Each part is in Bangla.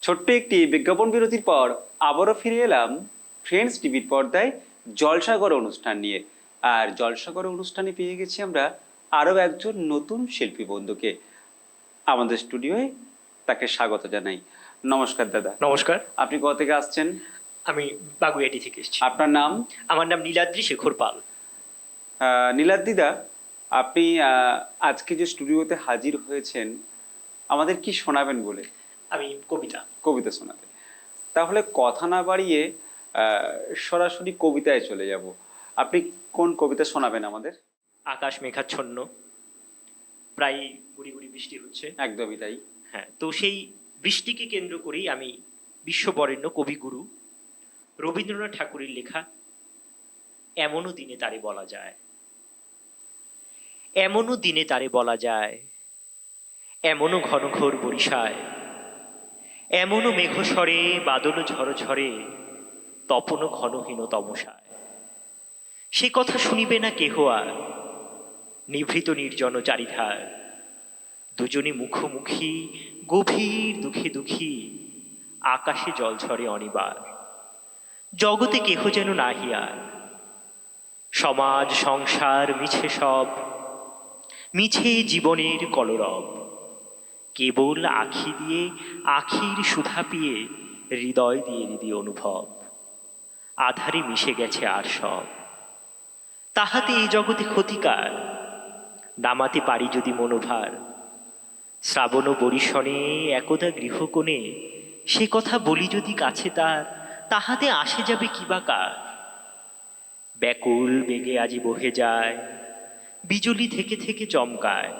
ছোট্ট একটি বিজ্ঞাপন বিরতির পর আবারও ফিরে এলাম ফ্রেন্ডস টিভির পর্দায় জলসাঘর অনুষ্ঠান নিয়ে। আর জলসাঘর অনুষ্ঠানে পেয়ে গেছি আমরা আরও একজন নতুন শিল্পী বন্ধুকে আমাদের স্টুডিওয়ে। তাকে স্বাগত জানাই। নমস্কার দাদা। নমস্কার। আপনি কোথা থেকে আসছেন? আমি বাগুইআটি থেকে এসেছি। আপনার নাম? আমার নাম নীলাদ্রি শেখর পাল। নীলাদ্রিদা, আপনি আজকে যে স্টুডিওতে হাজির হয়েছেন আমাদের কি শোনাবেন বলে? আমি কবিতা শোনাবেন। তাহলে কথা না বাড়িয়ে সরাসরি কবিতায় চলে যাব। আপনি কোন কবিতা শোনাবেন আমাদের? আকাশ মেঘাচ্ছন্ন, প্রায় গুড়ি গুড়ি বৃষ্টি হচ্ছে। একদমই তাই। হ্যাঁ, তো সেই বৃষ্টিকে কেন্দ্র করেই আমি বিশ্ববরেণ্য কবিগুরু রবীন্দ্রনাথ ঠাকুরের লেখা এমনও দিনে তারে বলা যায়, এমনও দিনে তারে বলা যায়, এমনও ঘন ঘোর বরিশায়, এমনও মেঘস্বরে বাদল ঝড় ঝরে, তপন ঘনহীন তমসায়। সে কথা শুনিবে না কেহ আর, নিভৃত নির্জন চারিধার, দুজনে মুখোমুখি গভীর দুঃখে দুঃখী, আকাশে জল ঝরে অনিবার, জগতে কেহ যেন নাহিয়ার। সমাজ সংসার মিছে সব, মিছে জীবনের কলরব, কেবল আখি দিয়ে আখির সুধা পিয়ে, হৃদয় দিয়ে হৃদয় অনুভব, আধারে মিশে গেছে আর সব। তাহাতে এই জগতে ক্ষতিকার, নামাতে পারি যদি মনোভার। শ্রাবণ বরিশনে একদা গৃহকোণে, সে কথা বলি যদি কাছে তার, তাহাতে আসে যাবে কিবা কার। ব্যাকুল বেগে আজি বহে যায়, বিজলি থেকে থেকে চমকায়,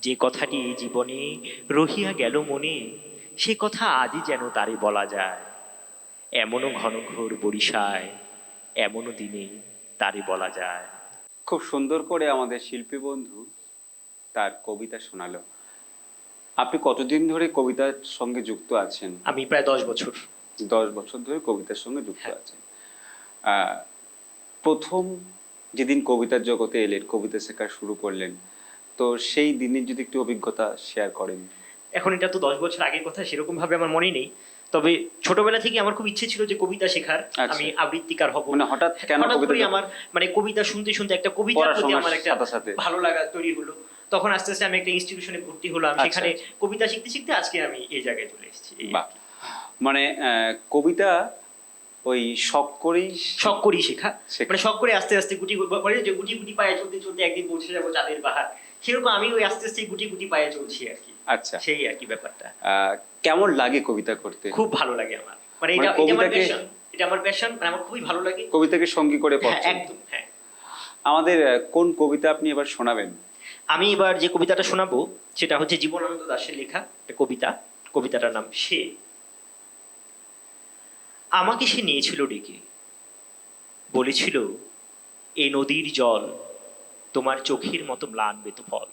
যে কথাটি এই জীবনে রহিয়া গেল মনে, সে কথা আজই যেন তারে বলা যায়। এমনও ঘন ঘোর বরিশায়, এমনও দিনে তারে বলা যায়। খুব সুন্দর করে আমাদের শিল্পী বন্ধু তার কবিতা শোনালো। আপনি কতদিন ধরে কবিতার সঙ্গে যুক্ত আছেন? আমি প্রায় 10 বছর। 10 বছর ধরে কবিতার সঙ্গে যুক্ত হ্যাঁ। আছেন। প্রথম যেদিন কবিতার জগতে এলেন, কবিতা শেখা শুরু করলেন, তো সেই দিনের যদি একটু অভিজ্ঞতা শেয়ার করেন। এখন এটা তো 10 বছর আগের কথা, সেরকম ভাবে আমার মনে নেই। তবে ছোটবেলা থেকে আমার খুব ইচ্ছে ছিল যে কবিতা শেখার, আচ্ছা। আমি আবৃত্তিকার হব। মানে হঠাৎ কেন কবিতা? আমার মানে কবিতা শুনতে শুনতে একটা কবিতার প্রতি আমার একটা সাথে সাথে ভালো লাগা তৈরি হলো। তখন আস্তে আস্তে আমি একটা ইনস্টিটিউশনে ভর্তি হলাম। আচ্ছা। সেখানে কবিতা শিখতে শিখতে আজকে আমি এই জায়গায় চলে এসেছি। বাহ, মানে কবিতা ওই শখ করেই শেখা, মানে শখ করে আস্তে আস্তে গুটি করে যে গুটি গুটি পায়ে চলতে চলতে একদিন পৌঁছে যাবো চাঁদের বাহার, সেরকম আমি ওই আস্তে আস্তে গুটি গুটি পায়ে চলছি আর কি। আচ্ছা, সেই আর কি ব্যাপারটা। কেমন লাগে কবিতা করতে? খুব ভালো লাগে আমার, মানে এটা আমার প্যাশন, এটা আমার প্যাশন, মানে আমার খুবই ভালো লাগে। কবিতাকে সঙ্গী করে হ্যাঁ, পড়ছেন। একদম। হ্যাঁ, আমাদের কোন কবিতা আপনি এবার শোনাবেন? আমি এবার যে কবিতাটা শোনাবো সেটা হচ্ছে জীবনানন্দ দাশের লেখা একটা কবিতা। কবিতাটার নাম সে। আমাকে সে নিয়েছিল ডেকে, বলেছিল এই নদীর জল তোমার চোখের মতো ম্লান বেতফল,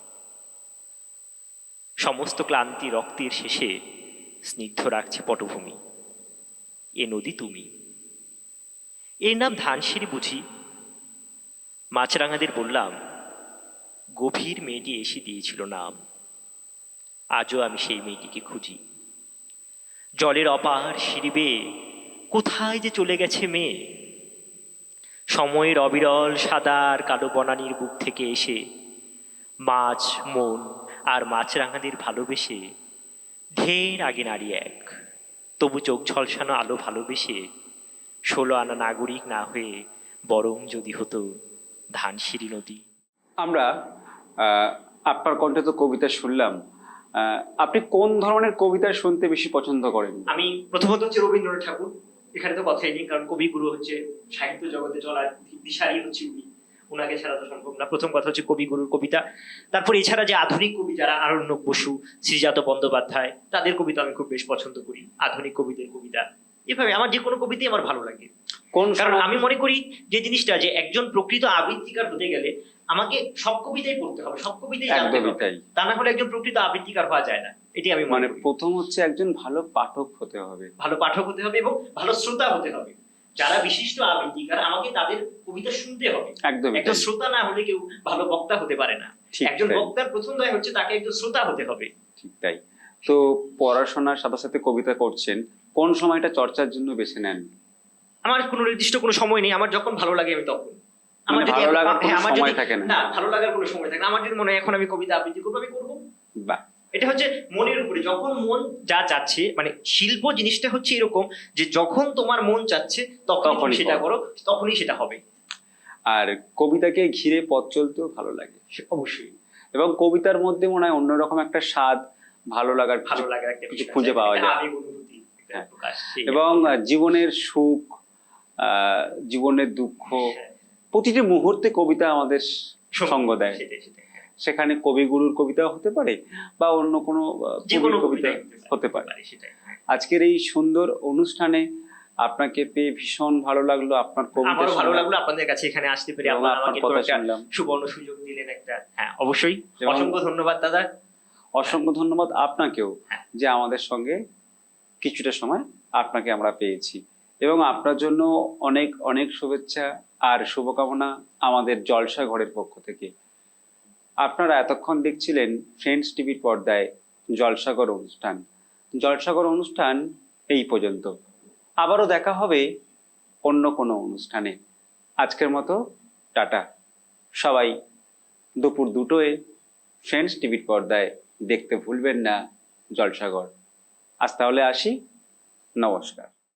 সমস্ত ক্লান্তি রক্তের শেষে স্নিগ্ধ রাখছে পটভূমি, এ নদী তুমি। এর নাম ধানসিঁড়ি বুঝি? মাছরাঙাদের বললাম, গভীর মেয়েটি এসে দিয়েছিল নাম। আজও আমি সেই মেয়েটিকে খুঁজি। জলের অপার সিঁড়ি বেয়ে কোথায় যে চলে গেছে মেয়ে, সময়ের অবিরল সাদা আর কালো বনানীর বুক থেকে এসে মাছ মন আর মাছরাঙাদের ভালোবেসে ঢের আগে নারী এক, তবু চোখ ঝলসানো আলো ভালোবেসে 16 আনা নাগরিক না হয়ে বরং যদি হতো ধানসিঁড়ি নদী। আমরা আপনার কণ্ঠে তো কবিতা শুনলাম, আপনি কোন ধরনের কবিতা শুনতে বেশি পছন্দ করেন? আমি প্রথমত হচ্ছে রবীন্দ্রনাথ ঠাকুর, এখানে তো কথাই নেই, কারণ কবিগুরু হচ্ছে সাহিত্য জগতে চলার দিশারি হচ্ছে উনি, ওনাকে ছাড়া তো সম্ভব না। প্রথম কথা হচ্ছে কবিগুরুর কবিতা। তারপর এছাড়া যে আধুনিক কবি যারা, আরণ্যক বসু, শ্রীজাত বন্দ্যোপাধ্যায়, তাদের কবিতা আমি খুব বেশ পছন্দ করি। আধুনিক কবিদের কবিতা, এভাবে আমার যে কোনো কবিতাই আমার ভালো লাগে। কারণ আমি মনে করি যে জিনিসটা, যে একজন প্রকৃত আবৃত্তিকার হতে গেলে আমাকে সব কবিতাই পড়তে হবে, সব কবিতাই জানতে হবে, তা না হলে একজন প্রকৃত আবৃত্তিকার হওয়া যায় না। এটি আমি মানে প্রথম হচ্ছে একজন ভালো পাঠক হতে হবে, ভালো পাঠক হতে হবে এবং ভালো শ্রোতা হতে হবে। যারা বিশিষ্ট আবৃত্তিকার, আমাকে তাদের কবিতা শুনতে হবে। একজন শ্রোতা না হলে কেউ ভালো বক্তা হতে পারে না। একজন বক্তার প্রথম দায় হচ্ছে তাকে একজন শ্রোতা হতে হবে। ঠিক তাই। তো পড়াশোনার সাথে সাথে কবিতা করছেন, কোন সময়টা চর্চার জন্য বেছে নেন? আমার কোনো নির্দিষ্ট কোনো সময় নেই, আমার যখন ভালো লাগে আমি তখন। মানে যদি ভালো লাগার কোনো হ্যাঁ, আমার সময় যদি থাকে না? না ভালো লাগার কোনো সময় থাকে না। আমার যদি মনে হয় এখন আমি কবিতা আবৃত্তি করবো, আমি করবো। বাহ, এটা হচ্ছে মনের উপরে, যখন মন যা চাচ্ছে, মানে শিল্প জিনিসটা হচ্ছে এরকম যে যখন তোমার মন চাচ্ছে তখনই তুমি তখনই সেটা করো। করো, তখনই সেটা হবে। আর কবিতাকে ঘিরে পথ চলতেও ভালো লাগে অবশ্যই এবং কবিতার মধ্যে মনে হয় অন্যরকম একটা স্বাদ, ভালো লাগার ভালো লাগার একটা কিছু বিষয় খুঁজে আছে, পাওয়া একটা যায়। আবেগ অনুভূতি, একটা হ্যাঁ। প্রকাশ, সেই এবং আর কি। জীবনের সুখ, জীবনের দুঃখ, হ্যাঁ, প্রতিটি মুহূর্তে কবিতা আমাদের সঙ্গ দেয়। সেটাই সেটাই, হ্যাঁ। সেখানে কবিগুরুর কবিতাও হতে পারে বা অন্য কোনো যে কোনো কবির কবিতা কবিতা হতে পারে। সেটাই, হ্যাঁ। আজকের এই সুন্দর অনুষ্ঠানে আপনাকে পেয়ে ভীষণ ভালো লাগলো, আপনার কবিতা আমারও ভালো শুনলাম লাগলো আপনাদের কাছে এখানে আসতে পেরে, এবং আপনারা আপনার আমাকে কথা একটা শুনলাম। সুবর্ণ সুযোগ দিলেন একটা। হ্যাঁ, অবশ্যই এবং অসংখ্য ধন্যবাদ দাদা। অসংখ্য ধন্যবাদ আপনাকেও হ্যাঁ। যে আমাদের সঙ্গে কিছুটা সময় আপনাকে আমরা পেয়েছি, এবং আপনার জন্য অনেক অনেক শুভেচ্ছা আর শুভকামনা আমাদের জলসা ঘরের পক্ষ থেকে। আপনারা এতক্ষণ দেখছিলেন ফ্রেন্ডস টিভির পর্দায় জলসাঘর অনুষ্ঠান। জলসাঘর অনুষ্ঠান এই পর্যন্ত, আবারও দেখা হবে অন্য কোনো অনুষ্ঠানে। আজকের মতো টাটা। সবাই দুপুর 2টোয় ফ্রেন্ডস টিভির পর্দায় দেখতে ভুলবেন না জলসাঘর। আজ তাহলে আসি, নমস্কার।